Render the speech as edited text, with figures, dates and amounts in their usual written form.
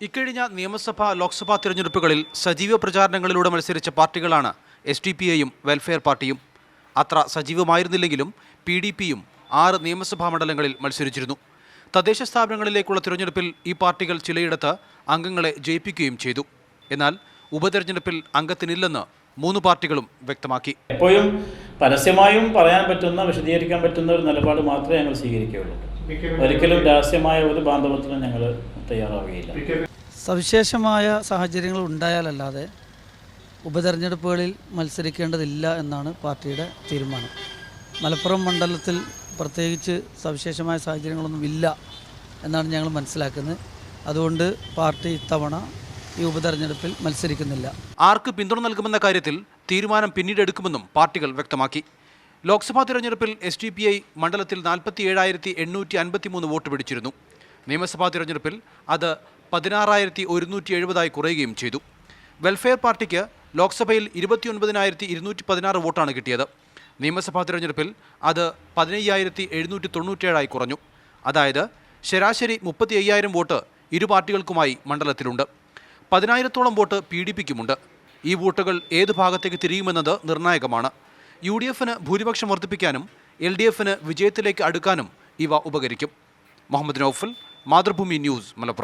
ഇക്കഴിഞ്ഞ നിയമസഭാ ലോക്സഭാ തിരഞ്ഞെടുപ്പുകളിൽ സജീവ പ്രചാരണങ്ങളിലൂടെ മത്സരിച്ച പാർട്ടികളാണ് SDPIയും വെൽഫെയർ പാർട്ടിയും. അത്ര സജീവമായിരുന്നില്ലെങ്കിലും PDPയും 6 നിയമസഭാ മണ്ഡലങ്ങളിൽ മത്സരിച്ചിരുന്നു. തദ്ദേശ സ്ഥാപനങ്ങളിലേക്കുള്ള തിരഞ്ഞെടുപ്പിൽ ഈ പാർട്ടികൾ ചിലയിടത്ത് അംഗങ്ങളെ ജയിപ്പിക്കുകയും ചെയ്തു. എന്നാൽ ഉപതെരഞ്ഞെടുപ്പിൽ അംഗത്തിനില്ലെന്ന് 3 പാർട്ടികളും വ്യക്തമാക്കി. എപ്പോഴും പരസ്യമായും പറയാൻ പറ്റുന്ന, വിശദീകരിക്കാൻ പറ്റുന്ന ഒരു നിലപാട് മാത്രമേ ഞങ്ങൾ സ്വീകരിക്കുകയുള്ളൂ. ഒരിക്കലും രഹസ്യമായ ഒരു ബാന്ധവത്തിനും ഞങ്ങൾ തയ്യാറാവുകയില്ല. സവിശേഷമായ സാഹചര്യങ്ങൾ ഉണ്ടായാലല്ലാതെ ഉപതെരഞ്ഞെടുപ്പുകളിൽ മത്സരിക്കേണ്ടതില്ല എന്നാണ് പാർട്ടിയുടെ തീരുമാനം. മലപ്പുറം മണ്ഡലത്തിൽ പ്രത്യേകിച്ച് സവിശേഷമായ സാഹചര്യങ്ങളൊന്നും ഇല്ല എന്നാണ് ഞങ്ങൾ മനസ്സിലാക്കുന്നത്. അതുകൊണ്ട് പാർട്ടി ഇത്തവണ ഈ ഉപതെരഞ്ഞെടുപ്പിൽ മത്സരിക്കുന്നില്ല. ആർക്ക് പിന്തുണ നൽകുമെന്ന കാര്യത്തിൽ തീരുമാനം പിന്നീട് എടുക്കുമെന്നും പാർട്ടികൾ വ്യക്തമാക്കി. ലോക്സഭാ തിരഞ്ഞെടുപ്പിൽ SDPI മണ്ഡലത്തിൽ 47,853 വോട്ട് പിടിച്ചിരുന്നു. നിയമസഭാ തിരഞ്ഞെടുപ്പിൽ അത് 16,170 കുറയുകയും ചെയ്തു. വെൽഫെയർ പാർട്ടിക്ക് ലോക്സഭയിൽ 29,216 വോട്ടാണ് കിട്ടിയത്. നിയമസഭാ തിരഞ്ഞെടുപ്പിൽ അത് 15,797 കുറഞ്ഞു. അതായത് ശരാശരി 35,000 വോട്ട് ഇരു പാർട്ടികൾക്കുമായി മണ്ഡലത്തിലുണ്ട്. 10,000-ഓളം വോട്ട് PDPക്കുമുണ്ട്. ഈ വോട്ടുകൾ ഏത് ഭാഗത്തേക്ക് തിരിയുമെന്നത് നിർണായകമാണ്. UDFന് ഭൂരിപക്ഷം വർദ്ധിപ്പിക്കാനും LDFന് വിജയത്തിലേക്ക് അടുക്കാനും ഇവ ഉപകരിക്കും. മുഹമ്മദ് നൌഫൽ, മാതൃഭൂമി ന്യൂസ്, മലപ്പുറം.